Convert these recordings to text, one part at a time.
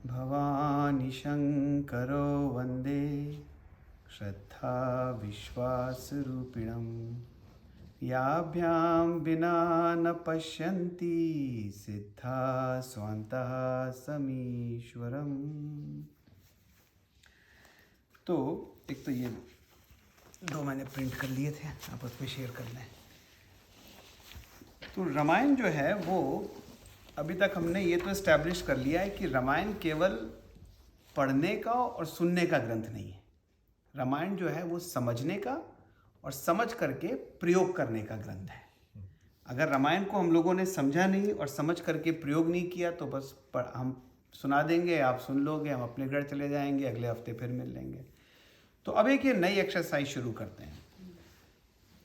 भवानी शंकरो वंदे श्रद्धा विश्वासरूपिणं याभ्यां विना न पश्यन्ति सिद्धा स्वान्तः समीश्वरम्। तो एक तो ये दो मैंने प्रिंट कर लिए थे, आप उस पर शेयर कर लें। तो रामायण जो है वो अभी तक हमने ये तो इस्टेब्लिश कर लिया है कि रामायण केवल पढ़ने का और सुनने का ग्रंथ नहीं है। रामायण जो है वो समझने का और समझ करके प्रयोग करने का ग्रंथ है। अगर रामायण को हम लोगों ने समझा नहीं और समझ करके प्रयोग नहीं किया तो बस हम सुना देंगे, आप सुन लोगे, हम अपने घर चले जाएंगे, अगले हफ्ते फिर मिल लेंगे। तो अब एक ये नई एक्सरसाइज शुरू करते हैं।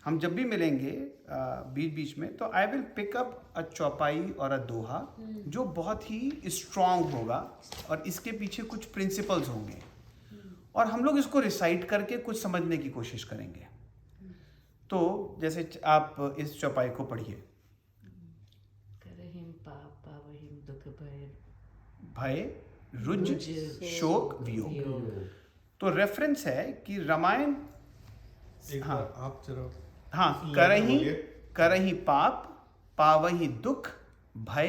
हम जब भी मिलेंगे बीच बीच में तो I will pick up a chaupai और अ दोहा जो बहुत ही स्ट्रांग होगा और इसके पीछे कुछ प्रिंसिपल्स होंगे और हम लोग इसको रिसाइट करके कुछ समझने की कोशिश करेंगे। तो जैसे आप इस चौपाई को पढ़िए। करहिं पाप पावहिं दुख भय रुज शोक वियोग। तो रेफरेंस है कि रामायण हाँ आप जरा हाँ करहि पाप पावहि दुख भय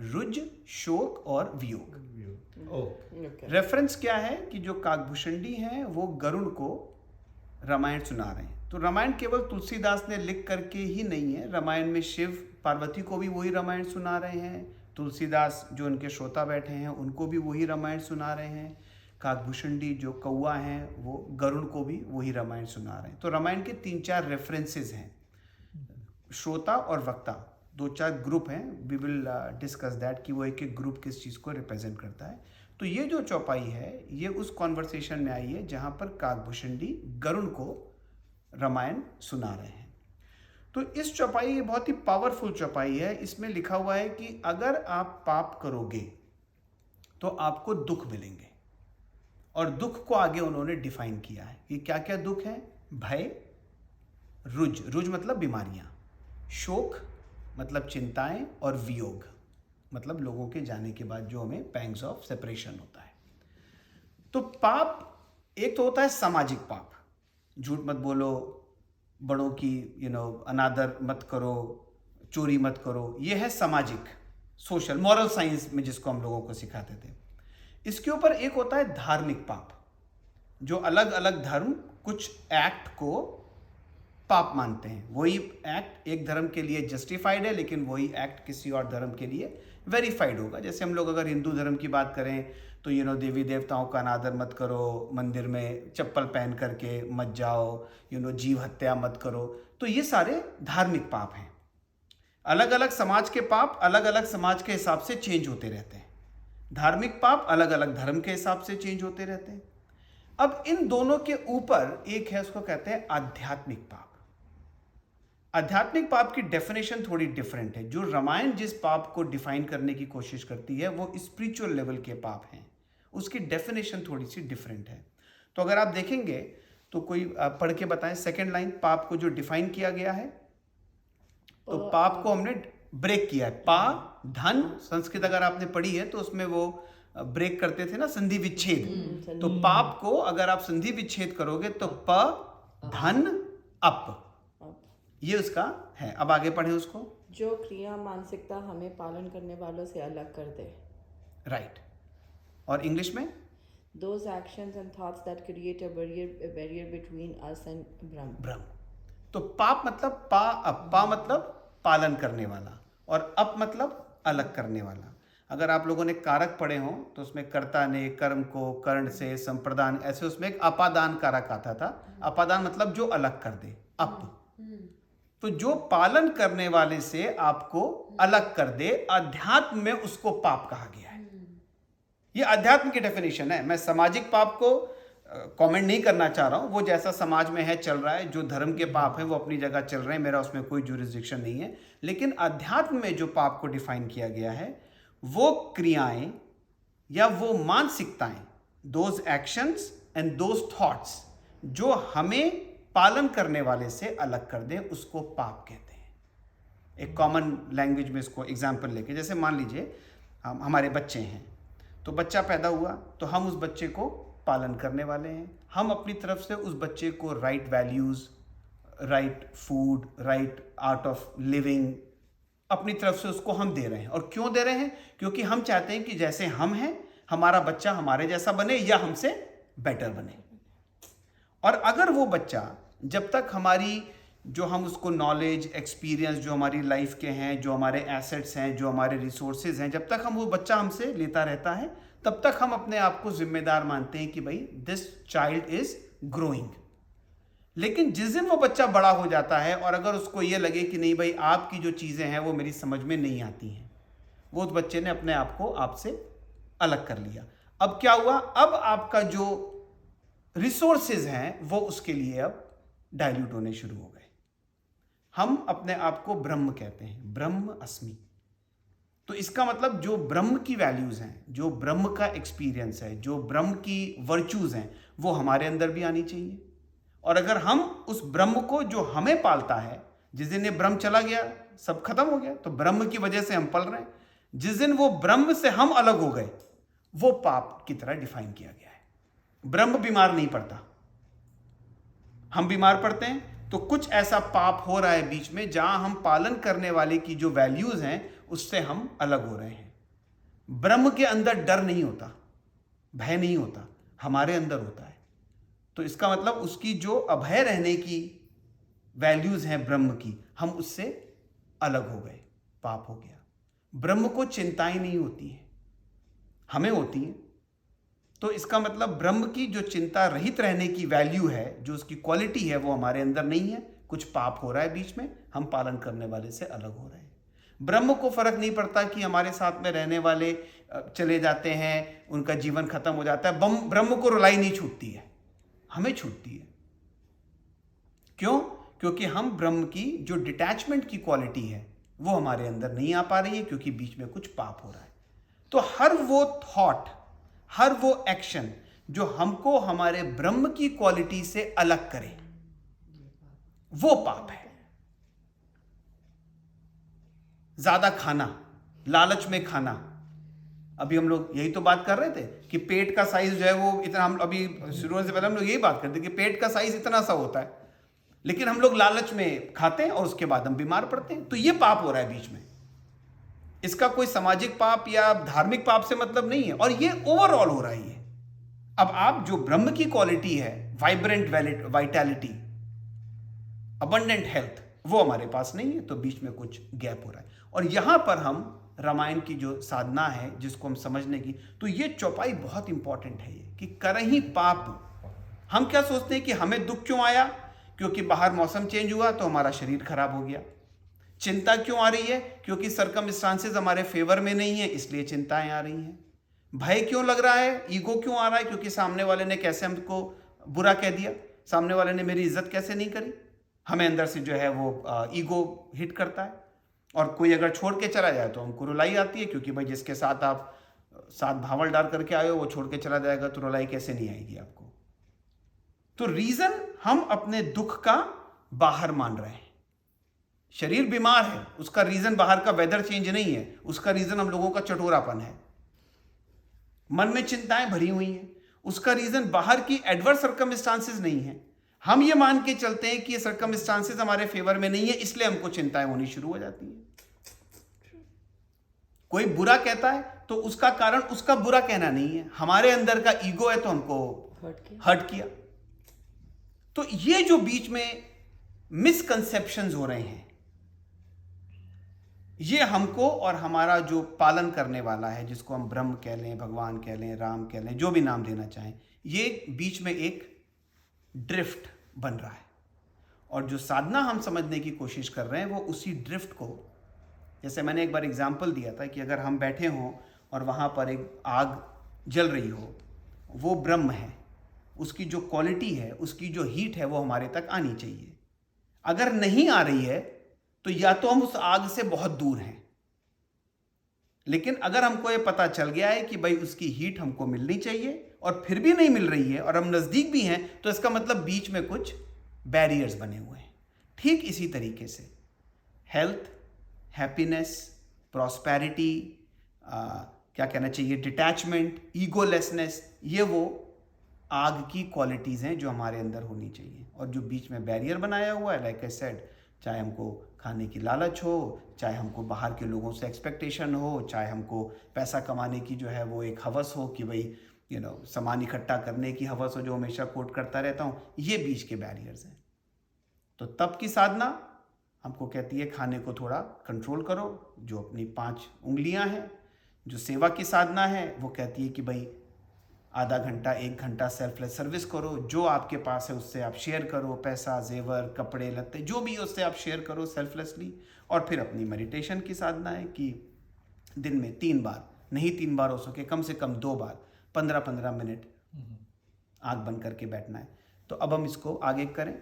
रुज शोक और वियोग। रेफरेंस क्या है कि जो काकभूषणी हैं वो गरुड़ को रामायण सुना रहे हैं। तो रामायण केवल तुलसीदास ने लिख करके ही नहीं है, रामायण में शिव पार्वती को भी वही रामायण सुना रहे हैं, तुलसीदास जो उनके श्रोता बैठे हैं उनको भी वही रामायण सुना रहे हैं, काकभूषणी जो कौआ हैं वो गरुड़ को भी वही रामायण सुना रहे हैं। तो रामायण के 3-4 रेफरेंसेस हैं, श्रोता और वक्ता 2-4 ग्रुप हैं। वी विल डिस्कस दैट कि वो एक एक ग्रुप किस चीज़ को रिप्रेजेंट करता है। तो ये जो चौपाई है ये उस कॉन्वर्सेशन में आई है जहाँ पर काकभूषणी गरुड़ को रामायण सुना रहे हैं। तो इस चौपाई ये बहुत ही पावरफुल चौपाई है। इसमें लिखा हुआ है कि अगर आप पाप करोगे तो आपको दुख मिलेंगे और दुख को आगे उन्होंने डिफाइन किया है कि क्या क्या दुख है। भय, रुज मतलब बीमारियां, शोक मतलब चिंताएं और वियोग मतलब लोगों के जाने के बाद जो हमें पैंग्स ऑफ सेपरेशन होता है। तो पाप एक तो होता है सामाजिक पाप, झूठ मत बोलो, बड़ों की अनादर मत करो, चोरी मत करो, ये है सामाजिक, सोशल, मॉरल साइंस में जिसको हम लोगों को सिखाते थे। इसके ऊपर एक होता है धार्मिक पाप, जो अलग अलग धर्म कुछ एक्ट को पाप मानते हैं। वही एक्ट एक धर्म के लिए जस्टिफाइड है लेकिन वही एक्ट किसी और धर्म के लिए वेरीफाइड होगा। जैसे हम लोग अगर हिंदू धर्म की बात करें तो देवी देवताओं का अनादर मत करो, मंदिर में चप्पल पहन करके मत जाओ, जीव हत्या मत करो। तो ये सारे धार्मिक पाप हैं। अलग अलग समाज के पाप अलग अलग समाज के हिसाब से चेंज होते रहते हैं। धार्मिक पाप अलग अलग धर्म के हिसाब से चेंज होते रहते हैं। अब इन दोनों के ऊपर एक है, उसको कहते हैं आध्यात्मिक पाप। आध्यात्मिक पाप की डेफिनेशन थोड़ी डिफरेंट है। जो रामायण जिस पाप को डिफाइन करने की कोशिश करती है वो स्पिरिचुअल लेवल के पाप हैं, उसकी डेफिनेशन थोड़ी सी डिफरेंट है। तो अगर आप देखेंगे तो कोई पढ़ के बताएं सेकंड लाइन, पाप को जो डिफाइन किया गया है। तो पाप को हमने ब्रेक किया है। पा धन, संस्कृत अगर आपने पढ़ी है तो उसमें वो ब्रेक करते थे ना, संधि विच्छेद। तो पाप को अगर आप संधि विच्छेद करोगे तो प धन अप, ये उसका है। अब आगे पढ़े उसको। जो क्रिया मानसिकता हमें पालन करने वालों से अलग कर दे। राइट। और इंग्लिश में Those actions and thoughts that create a barrier between us and Brahm. तो पाप मतलब पा अप, पा मतलब पालन करने वाला और अप मतलब अलग करने वाला। अगर आप लोगों ने कारक पढ़े हों तो उसमें कर्ता ने कर्म को कर्ण से संप्रदान, ऐसे उसमें एक अपादान कारक आता था। अपादान मतलब जो अलग कर दे, अप। तो जो पालन करने वाले से आपको अलग कर दे, अध्यात्म में उसको पाप कहा गया है। ये अध्यात्म की डेफिनेशन है। मैं सामाजिक पाप को कमेंट नहीं करना चाह रहा हूं, वो जैसा समाज में है चल रहा है। जो धर्म के पाप हैं वो अपनी जगह चल रहे हैं, मेरा उसमें कोई जुरिस्डिक्शन नहीं है। लेकिन अध्यात्म में जो पाप को डिफाइन किया गया है वो क्रियाएं या वो मानसिकताएं, those actions and those thoughts जो हमें पालन करने वाले से अलग कर दें, उसको पाप कहते हैं। एक कॉमन लैंग्वेज में इसको एग्जाम्पल लेके, जैसे मान लीजिए हमारे बच्चे हैं तो बच्चा पैदा हुआ तो हम उस बच्चे को पालन करने वाले हैं। हम अपनी तरफ से उस बच्चे को right values, right food, right art of living अपनी तरफ से उसको हम दे रहे हैं। और क्यों दे रहे हैं? क्योंकि हम चाहते हैं कि जैसे हम हैं हमारा बच्चा हमारे जैसा बने या हमसे बेटर बने। और अगर वो बच्चा जब तक हमारी जो हम उसको नॉलेज, एक्सपीरियंस जो हमारी लाइफ के हैं, जो हमारे एसेट्स हैं, जो हमारे रिसोर्सेज हैं, जब तक हम वो बच्चा हमसे लेता रहता है तब तक हम अपने आप को जिम्मेदार मानते हैं कि भाई दिस चाइल्ड इज ग्रोइंग। लेकिन जिस दिन वो बच्चा बड़ा हो जाता है और अगर उसको ये लगे कि नहीं भाई आपकी जो चीज़ें हैं वो मेरी समझ में नहीं आती हैं, वो उस बच्चे ने अपने आप को आपसे अलग कर लिया। अब क्या हुआ? अब आपका जो रिसोर्सेज हैं वो उसके लिए अब डाइल्यूट होने शुरू हो गए। हम अपने आप को ब्रह्म कहते हैं, ब्रह्म अस्मि। तो इसका मतलब जो ब्रह्म की वैल्यूज हैं, जो ब्रह्म का एक्सपीरियंस है, जो ब्रह्म की वर्चूज हैं, वो हमारे अंदर भी आनी चाहिए। और अगर हम उस ब्रह्म को जो हमें पालता है, जिस दिन ये ब्रह्म चला गया सब खत्म हो गया, तो ब्रह्म की वजह से हम पल रहे हैं। जिस दिन वो ब्रह्म से हम अलग हो गए वो पाप की तरह डिफाइन किया गया है। ब्रह्म बीमार नहीं पड़ता, हम बीमार पड़ते हैं। तो कुछ ऐसा पाप हो रहा है बीच में जहां हम पालन करने वाले की जो वैल्यूज हैं उससे हम अलग हो रहे हैं। ब्रह्म के अंदर डर नहीं होता, भय नहीं होता, हमारे अंदर होता है। तो इसका मतलब उसकी जो अभय रहने की वैल्यूज हैं ब्रह्म की, हम उससे अलग हो गए, पाप हो गया। ब्रह्म को चिंताएं नहीं होती हैं, हमें होती हैं। तो इसका मतलब ब्रह्म की जो चिंता रहित रहने की वैल्यू है, जो उसकी क्वालिटी है, वो हमारे अंदर नहीं है। कुछ पाप हो रहा है बीच में, हम पालन करने वाले से अलग हो रहे हैं। ब्रह्म को फर्क नहीं पड़ता कि हमारे साथ में रहने वाले चले जाते हैं, उनका जीवन खत्म हो जाता है। ब्रह्म को रुलाई नहीं छूटती है, हमें छूटती है। क्यों? क्योंकि हम ब्रह्म की जो डिटैचमेंट की क्वालिटी है वो हमारे अंदर नहीं आ पा रही है, क्योंकि बीच में कुछ पाप हो रहा है। तो हर वो थॉट, हर वो एक्शन जो हमको हमारे ब्रह्म की क्वालिटी से अलग करे, वो पाप है। ज्यादा खाना, लालच में खाना। अभी हम लोग यही तो बात कर रहे थे कि पेट का साइज जो है वो इतना, हम अभी शुरू होने से पहले हम लोग यही बात करते कि पेट का साइज इतना सा होता है, लेकिन हम लोग लालच में खाते हैं और उसके बाद हम बीमार पड़ते हैं। तो ये पाप हो रहा है बीच में। इसका कोई सामाजिक पाप या धार्मिक पाप से मतलब नहीं है, और ये ओवरऑल हो रहा है। अब आप जो ब्रह्म की क्वालिटी है, वाइब्रेंट वाइटैलिटी, अबंडेंट हेल्थ, वो हमारे पास नहीं है, तो बीच में कुछ गैप हो रहा है। और यहां पर हम रामायण की जो साधना है जिसको हम समझने की, तो ये चौपाई बहुत इंपॉर्टेंट है, ये कि करहि पाप। हम क्या सोचते हैं कि हमें दुख क्यों आया? क्योंकि बाहर मौसम चेंज हुआ तो हमारा शरीर खराब हो गया। चिंता क्यों आ रही है? क्योंकि सर्कमस्टांसेस हमारे फेवर में नहीं है, इसलिए चिंताएं आ रही हैं। भय क्यों लग रहा है? ईगो क्यों आ रहा है? क्योंकि सामने वाले ने कैसे हमको बुरा कह दिया, सामने वाले ने मेरी इज्जत कैसे नहीं करी, हमें अंदर से जो है वो ईगो हिट करता है। और कोई अगर छोड़ के चला जाए तो हमको रुलाई आती है, क्योंकि भाई जिसके साथ आप साथ भावल डाल करके आए हो वो छोड़ के चला जाएगा तो रुलाई कैसे नहीं आएगी आपको। तो रीजन हम अपने दुख का बाहर मान रहे हैं। शरीर बीमार है, उसका रीजन बाहर का वेदर चेंज नहीं है, उसका रीजन हम लोगों का चटोरापन है। मन में चिंताएं भरी हुई हैं, उसका रीजन बाहर की एडवर्स सर्कमस्टांसेस नहीं है। हम ये मान के चलते हैं कि ये सर्कमस्टांसेस हमारे फेवर में नहीं है, इसलिए हमको चिंताएं होनी शुरू हो जाती हैं। कोई बुरा कहता है तो उसका कारण उसका बुरा कहना नहीं है, हमारे अंदर का ईगो है तो हमको हर्ट किया। तो ये जो बीच में मिसकंसेप्शंस हो रहे हैं, ये हमको और हमारा जो पालन करने वाला है, जिसको हम ब्रह्म कह लें, भगवान कह लें, राम कह लें, जो भी नाम देना चाहें, ये बीच में एक ड्रिफ्ट बन रहा है। और जो साधना हम समझने की कोशिश कर रहे हैं वो उसी ड्रिफ्ट को, जैसे मैंने एक बार एग्जाम्पल दिया था कि अगर हम बैठे हों और वहाँ पर एक आग जल रही हो, वो ब्रह्म है, उसकी जो क्वालिटी है, उसकी जो हीट है वो हमारे तक आनी चाहिए। अगर नहीं आ रही है तो या तो हम उस आग से बहुत दूर हैं, लेकिन अगर हमको ये पता चल गया है कि भाई उसकी हीट हमको मिलनी चाहिए और फिर भी नहीं मिल रही है और हम नज़दीक भी हैं, तो इसका मतलब बीच में कुछ बैरियर्स बने हुए हैं। ठीक इसी तरीके से हेल्थ, हैप्पीनेस, प्रॉस्पेरिटी, क्या कहना चाहिए, डिटैचमेंट, ईगोलेसनेस, ये वो आग की क्वालिटीज़ हैं जो हमारे अंदर होनी चाहिए। और जो बीच में बैरियर बनाया हुआ है, लाइक आई सेड, चाहे हमको खाने की लालच हो, चाहे हमको बाहर के लोगों से एक्सपेक्टेशन हो, चाहे हमको पैसा कमाने की जो है वो एक हवस हो कि भाई सामान इकट्ठा करने की हवस हो, जो हमेशा कोट करता रहता हूँ, ये बीच के बैरियर्स हैं। तो तप की साधना हमको कहती है खाने को थोड़ा कंट्रोल करो, जो अपनी 5 उंगलियां हैं। जो सेवा की साधना है वो कहती है कि भाई आधा घंटा 1 घंटा सेल्फलेस सर्विस करो, जो आपके पास है उससे आप शेयर करो, पैसा, जेवर, कपड़े लत्ते, जो भी है उससे आप शेयर करो सेल्फलेसली। और फिर अपनी मेडिटेशन की साधना है कि दिन में 3 बार, नहीं 3 बार हो सके कम से कम 2 बार 15-15 मिनट आंख बंद करके बैठना है। तो अब हम इसको आगे करें।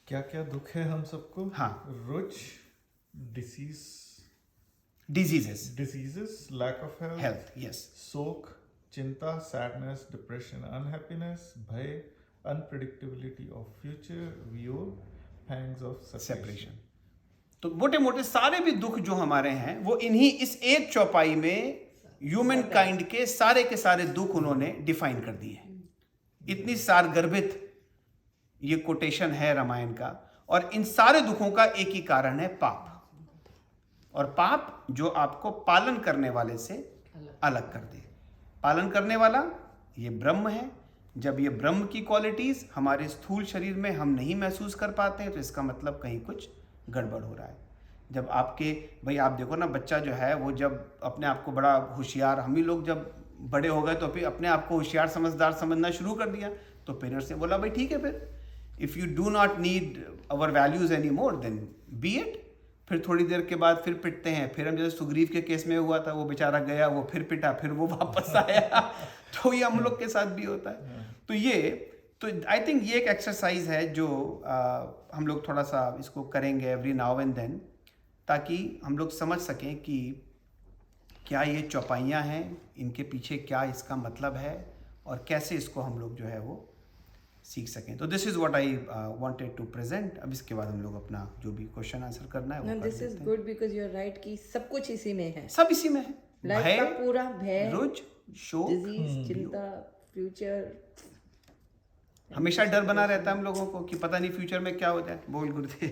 क्या क्या दुख है हम सबको? हाँ। रुच, diseases, lack of health, yes. शोक, चिंता, सैडनेस, डिप्रेशन, अनहैप्पीनेस, भय, अनप्रेडिक्टेबिलिटी ऑफ फ्यूचर, वियोग, पैंग्स ऑफ सेपरेशन। तो मोटे मोटे सारे भी दुख जो हमारे हैं वो इन्हीं इस एक चौपाई में ह्यूमन काइंड के सारे दुख उन्होंने डिफाइन कर दिए हैं। इतनी सारगर्भित ये कोटेशन है रामायण का। और इन सारे दुखों का एक ही कारण है, पाप। और पाप जो आपको पालन करने वाले से अलग कर दे। पालन करने वाला ये ब्रह्म है। जब ये ब्रह्म की क्वालिटीज हमारे स्थूल शरीर में हम नहीं महसूस कर पाते हैं तो इसका मतलब कहीं कुछ गड़बड़ हो रहा है। जब आपके भाई आप देखो ना, बच्चा जो है वो जब अपने आप को बड़ा होशियार, हम ही लोग जब बड़े हो गए तो फिर अपने आप को होशियार समझदार समझना शुरू कर दिया, तो पेरेंट्स ने बोला भाई ठीक है, फिर if you do not need our values any more then be it. फिर थोड़ी देर के बाद फिर पिटते हैं। फिर हम जैसे सुग्रीव के केस में हुआ था, वो बेचारा गया, वो फिर पिटा, फिर वो वापस आया। तो ये हम लोग के साथ भी होता है। तो आई थिंक ये एक एक्सरसाइज है जो हम लोग थोड़ा सा इसको करेंगे एवरी नाउ एंड देन, ताकि हम लोग समझ सकें कि क्या ये चौपाइयाँ हैं, इनके पीछे क्या इसका मतलब है और कैसे इसको हम लोग जो है वो सीख सकें। तो this is what I wanted to present. अब इसके बाद हम लोग अपना जो भी क्वेश्चन आंसर करना है वो कर लेते हैं। This is good because you are right कि सब कुछ इसी में है। सब इसी में है। लाइफ का पूरा भय, रुच, शोक, डिजीज, चिंता, फ्यूचर, हमेशा डर बना रहता है हम लोगों को कि पता नहीं फ्यूचर में क्या हो जाए। बोल गुरुदेव।